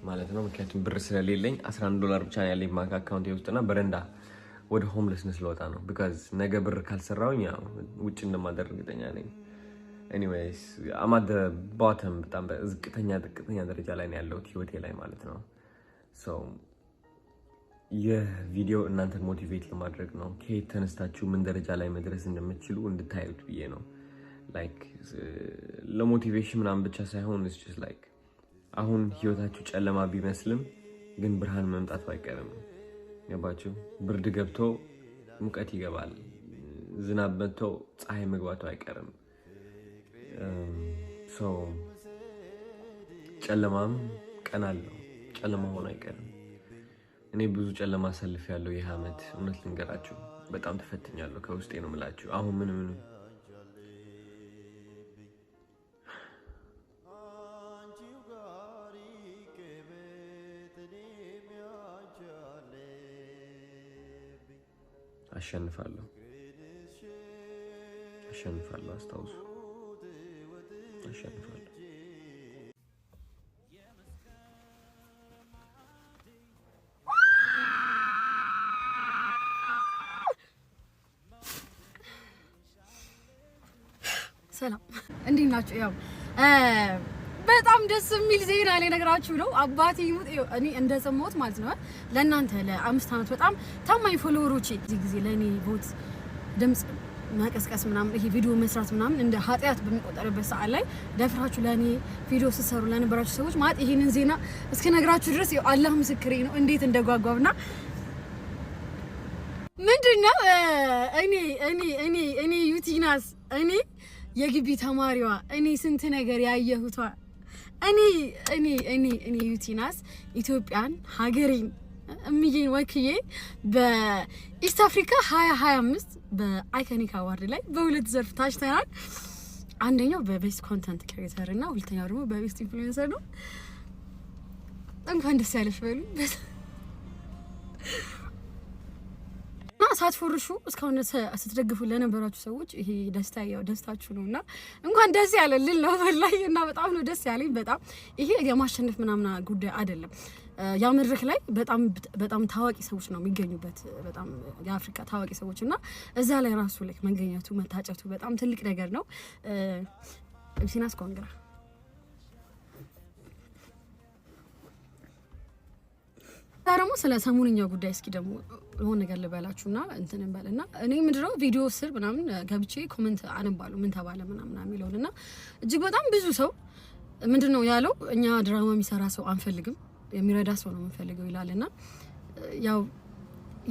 ማለት ነው ምክንያቱም ብር ስለሌለኝ $11 ብቻ ነው ያለኝ ባንክ አካውንቴ ውስጥና በረንዳ ወደ ሆምለስነስ ልወጣ ነው because ነገ ብር ካልሰራውኝ ያው ውጭ እንደማደር እርግጠኛ ነኝ anyways I'm at the bottom በጣም ዝቅተኛ ደረጃ ላይ ነው ያለሁት ህይወቴ ላይ ማለት ነው so የቪዲዮ እናንተን ሞቲቬት ለማድረግ ነው ከየት ተነስታችሁ ምን ደረጃ ላይ መድረስ እንደምትችሉ እንድታዩት ብዬ ነው like ለሞቲቬሽን ምናምን ብቻ ሳይሆን it's just like አሁን ህይወታችሁ ጨለማ ቢመስልም ግን ብርሃን መምጣቱ አይቀርም ያባችሁ ብርድ ገብቶ ሙቀት ይገባል ዝናብ መጥቶ ፀሐይ መግባቱ አይቀርም so ጨለማም ቀናለው ጨለማ ሆኖ አይቀርም እኔ ብዙ ጨለማ ሰልፍ ያለው ይህ አመት እውነት ልንገራችሁ በጣም ተፈትኛለሁ ከውስጤ ነው የምላችሁ አሁን ምን አሸንፋለሁ አስታውሱ አሸንፋለሁ ሰላም እንዴት ናችሁ ያው በጣም ደስ የሚል ዜና ላይ ነገራችሁ ነው አባቴ ይሙት እኔ እንደሰማሁት ማለት ነው ለእናንተ ለ5 አመት በጣም ታማኝ ፎሎወሮቼ እዚህ ጊዜ ለኔ ቮት ድምጽ ማቀስቀስ ምናምን ይሄ ቪዲዮ መስራት ምናምን እንደ ኃጢያት በሚቆጠርበት ሰዓት ላይ ደፍራችሁ ለኔ ቪዲዮ ሲሰሩ ለነበራችሁ ሰዎች ማለት ይሄንን ዜና እስከ ነግራችሁ ድረስ አላህ ምስክሬ ነው እንዴት እንደጓጓውና ምንድነው እኔ ዩቲናስ እኔ የግቢ ተማሪዋ እኔ ስንት ነገር ያየሁቷ እኔ ዩቲናስ ኢትዮጵያን ሀገሬን እምዬን ወክዬ በኢስት አፍሪካ 2025 በአይኮኒክ አዋርድ ላይ በሁለት ዘርፍ ታጭተናል አንደኛው በቤስት ኮንተንት ክሬተር እና ሁለተኛው ደግሞ በቤስት ኢንፍሉዌንሰር ነው እንኳን ደስ ያለሽ በሉ ሳትፎርሹ እስካሁን ስትደግፉ ለነበራችሁ ሰዎች ይሄ ደስታ ያው ደስታችሁ ነውና እንኳን ደስ ያለልን ነው ወላሂና በጣም ነው ደስ ያለኝ በጣም ይሄ የማሸነፍ ምናምን ጉዳይ አይደለም ያ መድረክ ላይ በጣም ታዋቂ ሰዎች ነው የሚገኙበት በጣም የአፍሪካ ታዋቂ ሰዎችና እዛ ላይ ራሱ ላይ መገኘቱ መታጨቱ በጣም ትልቅ ነገር ነው ዩቲናስ ኮንግራ ታረሙ ስለ ሰሙንኛው ጉዳይ እስኪ ደግሞ ሆነ ነገር ልበላችሁና እንትን እንበልና እኔ ምንድነው ቪዲዮ ስር ምናምን ገብቼ ኮሜንት አነባለሁ ምን ተባለ ምናምን የሚለውና እጅግ በጣም ብዙ ሰው ምንድነው ያለው እኛ ድራማ የሚሰራ ሰው አንፈልግም የሚረዳ ሰው ነው የምንፈልገው ይላልና ያው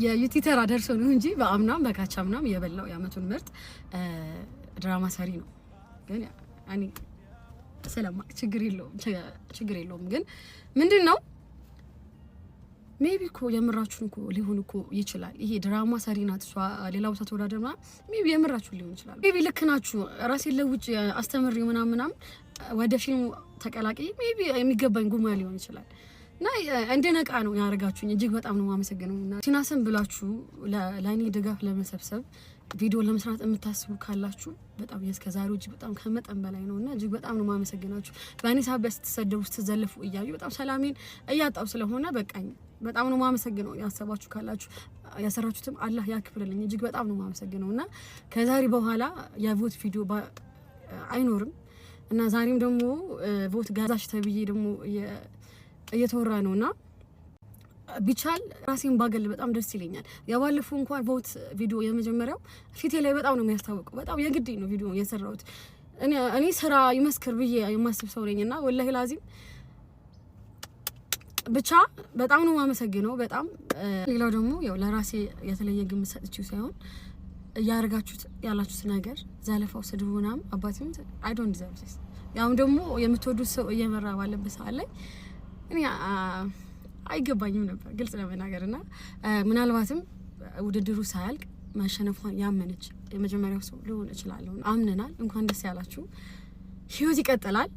የዩቲተር አደርሶ ነው እንጂ በአምናም በካቻምናም የበላው ያመቱን ምርጥ ድራማ ሰሪ ነው ግን ያኔ ሰላም ችግር የለውም ግን ምንድነው ሜቢ ኮ የምራችሁን ኮ ሊሆን ኮ ይችላል ይሄ ድራማ ሰሪናት ሷ ሌላው ተወዳደርማ ሜቢ የምራችሁ ሊሆን ይችላል ሜቢ ልክናችሁ ራሴን ለውጭ አስተምሪው ምናምን ወደ ፊልሙ ተቀላቂ ሜቢ የሚገባኝ ጉማ ሊሆን ይችላል እና እንደነቃ ነው ያረጋችሁኝ እጅግ በጣም ነው ማመሰግነውና ቲናስን ብላችሁ ለኔ ድጋፍ ለመሰብሰብ ቪዲዮ ለመስራት የምታስቡ ካላችሁ በጣም የስከዛሬው እጅግ በጣም ከመጠን በላይ ነውና እጅግ በጣም ነው ማመሰግናችሁ ባኔ ሳቢያ ስትሰደቡ ስትዘለፉ እያዩ በጣም ሰላሜን እያጣው ስለሆነ በቃኝ በጣም ነው ማመሰግነው ያሰባችሁ ካላችሁ ያሰራችሁትም አላህ ያክብርልኝ እጅግ በጣም ነው ማመሰግነውና ከዛሬ በኋላ የቮት ቪዲዮ አይኖርም እና ዛሬም ደግሞ ቮት ጋዛሽ ተብዬ ደግሞ እየተወራ ነውና ቢቻል ራሴን ባገል በጣም ደስ ይለኛል ያባለፈው እንኳን ቮት ቪዲዮ የመጀመሪያው ፊቴ ላይ በጣም ነው የሚያስታውቀው በጣም የግድ ነው ቪዲዮ የሰራሁት እኔ ስራ ይመስክር ብዬ የማስብ ሰው ነኝና ወላሂ ላዚም ብቻ በጣም ነው ማመሰግነው በጣም ሌላው ደግሞ ያው ለራሴ የተለየ ግምት ሰጥቼው ሳይሆን ያርጋችሁት ያላችሁት ነገር ዛለፋው ስድቡናም አባቴም አይ ዶንት ዲዘርቭ ዲስ ያው ደግሞ የምትወዱት ሰው እየመራ ባለበት ሰዓት ላይ እኔ አይገባኝም ነበር ግልጽ ለመናገርና ምናልባትም ውድድሩ ሳያልቅ ማሸነፏን ያመነች የመጀመሪያው ሰው ሊሆን ይችላል አምነናል እንኳን ደስ ያላችሁ ህይወት ይቀጥላል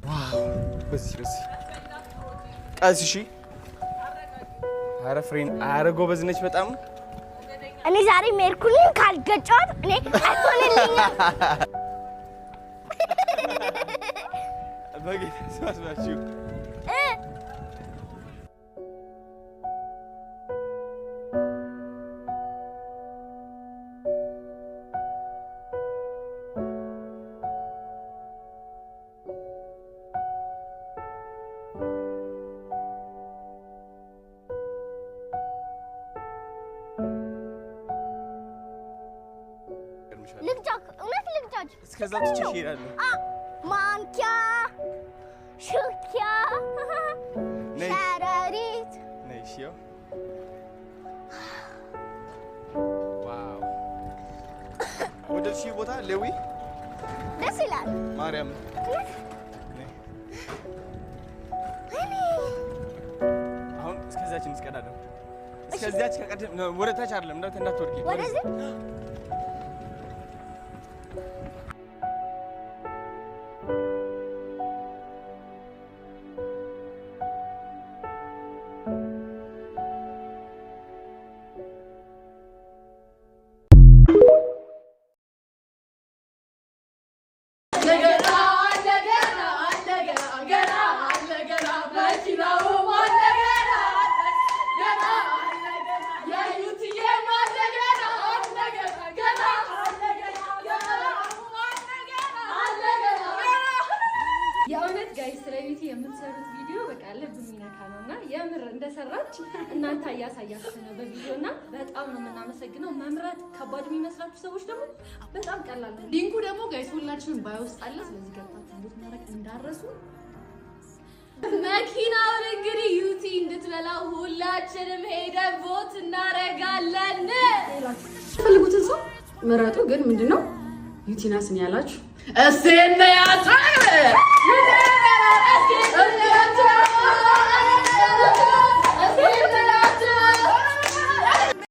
ዋው በዚህ ቀስሺ አረፍሬን አረጎ በዝነች በጣም እኔ ዛሬ ሜርኩኝ ካልገጫት እኔ አትሆንልኝ በጌታ ስማስባችሁ እስከዛ ትችሽ ይላል ማንኪያ ሹኪያ ሸረሪት ነይሽዮ ዋው ወደዚህ ቦታ ሌዊ ደስ ይላል ማርያም አሁን እስከዛችን እንስቀዳለን እስከዛች ከቀደም ወደ ታች አይደለም እንዳትወርቂ ወደዚህ የእውነት ጋይስ ስለቤት የምትሰሩት ቪዲዮ በቃ ልብ የሚነካ ነውና የምር እንደሰራች እናንተ እያሳያችሁ ነው በቪዲዮና በጣም ነው የምናመሰግነው። መምራት ከባድ የሚመስላችሁ ሰዎች ደግሞ በጣም ቀላል ነው። ሊንኩ ደግሞ ጋይስ ሁላችንም ባዮ ውስጥ አለ። ስለዚህ ገብታችሁ እንዴት ማድረግ እንዳረሱ መኪናውን እንግዲህ ዩቲ እንድትበላው ሁላችንም ሄደን ቮት እናረጋለን። ፈልጉትን ሰው ምረጡ። ግን ምንድነው ዩቲናስን ያላችሁ እሰይ ያታ